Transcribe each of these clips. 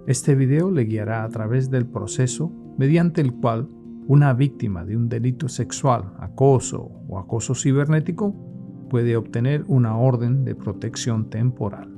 Este video le guiará a través del proceso mediante el cual una víctima de un delito sexual, acoso o acoso cibernético puede obtener una orden de protección temporal.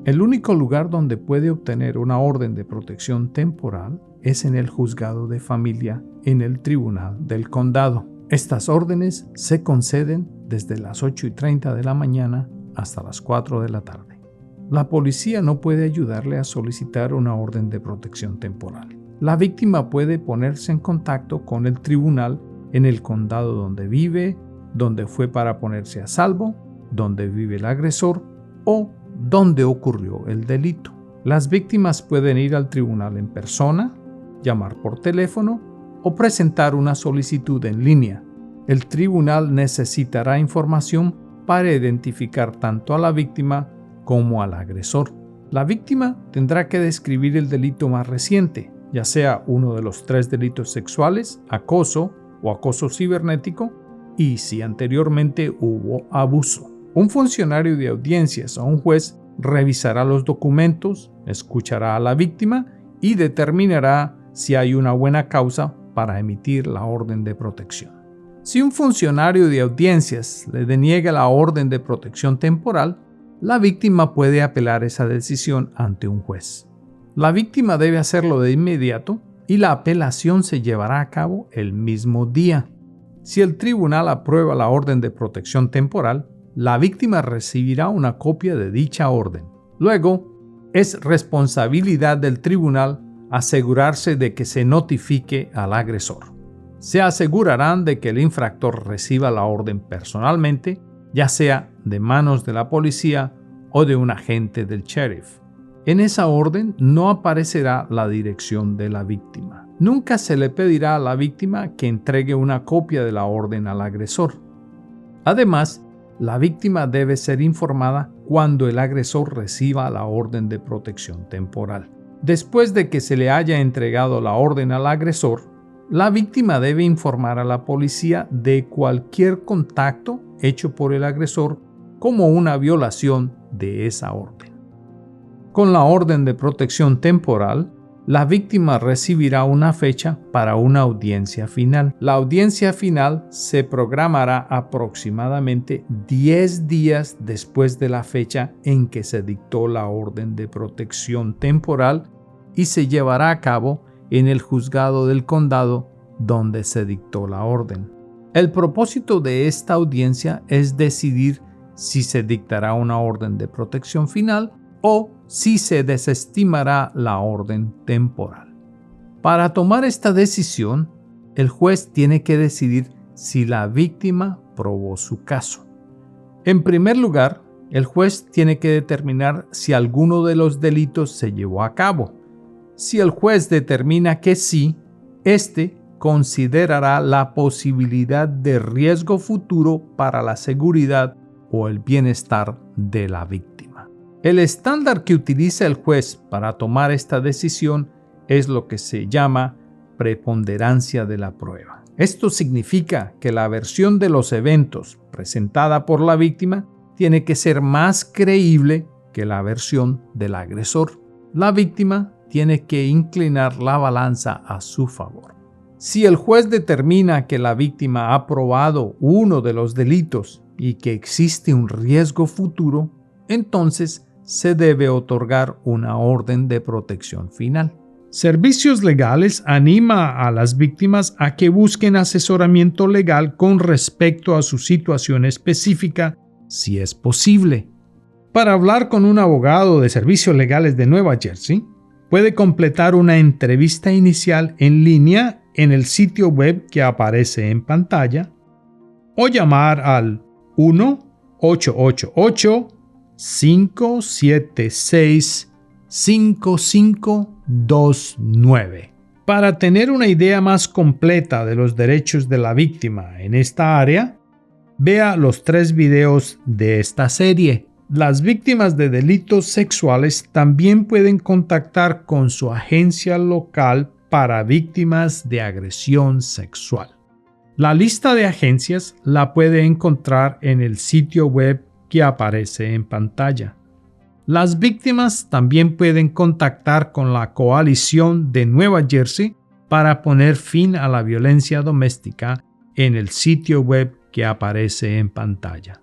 El único lugar donde puede obtener una orden de protección temporal es en el juzgado de familia en el Tribunal del Condado. Estas órdenes se conceden desde las 8:30 de la mañana hasta las 4 de la tarde. La policía no puede ayudarle a solicitar una orden de protección temporal. La víctima puede ponerse en contacto con el tribunal en el condado donde vive, donde fue para ponerse a salvo, donde vive el agresor o donde ocurrió el delito. Las víctimas pueden ir al tribunal en persona, llamar por teléfono o presentar una solicitud en línea. El tribunal necesitará información para identificar tanto a la víctima como al agresor. La víctima tendrá que describir el delito más reciente, ya sea uno de los 3 delitos sexuales, acoso o acoso cibernético, y si anteriormente hubo abuso. Un funcionario de audiencias o un juez revisará los documentos, escuchará a la víctima y determinará si hay una buena causa para emitir la orden de protección. Si un funcionario de audiencias le deniega la orden de protección temporal, la víctima puede apelar esa decisión ante un juez. La víctima debe hacerlo de inmediato y la apelación se llevará a cabo el mismo día. Si el tribunal aprueba la orden de protección temporal, la víctima recibirá una copia de dicha orden. Luego, es responsabilidad del tribunal asegurarse de que se notifique al agresor. Se asegurarán de que el infractor reciba la orden personalmente, ya sea de manos de la policía o de un agente del sheriff. En esa orden no aparecerá la dirección de la víctima. Nunca se le pedirá a la víctima que entregue una copia de la orden al agresor. Además, la víctima debe ser informada cuando el agresor reciba la orden de protección temporal. Después de que se le haya entregado la orden al agresor, la víctima debe informar a la policía de cualquier contacto hecho por el agresor como una violación de esa orden. Con la orden de protección temporal, la víctima recibirá una fecha para una audiencia final. La audiencia final se programará aproximadamente 10 días después de la fecha en que se dictó la orden de protección temporal y se llevará a cabo en el juzgado del condado donde se dictó la orden. El propósito de esta audiencia es decidir si se dictará una orden de protección final o si se desestimará la orden temporal. Para tomar esta decisión, el juez tiene que decidir si la víctima probó su caso. En primer lugar, el juez tiene que determinar si alguno de los delitos se llevó a cabo. Si el juez determina que sí, este considerará la posibilidad de riesgo futuro para la seguridad o el bienestar de la víctima. El estándar que utiliza el juez para tomar esta decisión es lo que se llama preponderancia de la prueba. Esto significa que la versión de los eventos presentada por la víctima tiene que ser más creíble que la versión del agresor. La víctima tiene que inclinar la balanza a su favor. Si el juez determina que la víctima ha probado uno de los delitos y que existe un riesgo futuro, entonces se debe otorgar una orden de protección final. Servicios Legales anima a las víctimas a que busquen asesoramiento legal con respecto a su situación específica, si es posible. Para hablar con un abogado de Servicios Legales de Nueva Jersey, puede completar una entrevista inicial en línea en el sitio web que aparece en pantalla o llamar al 1-888-576-5529. Para tener una idea más completa de los derechos de la víctima en esta área, vea los 3 videos de esta serie. Las víctimas de delitos sexuales también pueden contactar con su agencia local para víctimas de agresión sexual. La lista de agencias la puede encontrar en el sitio web que aparece en pantalla. Las víctimas también pueden contactar con la Coalición de Nueva Jersey para poner fin a la violencia doméstica en el sitio web que aparece en pantalla.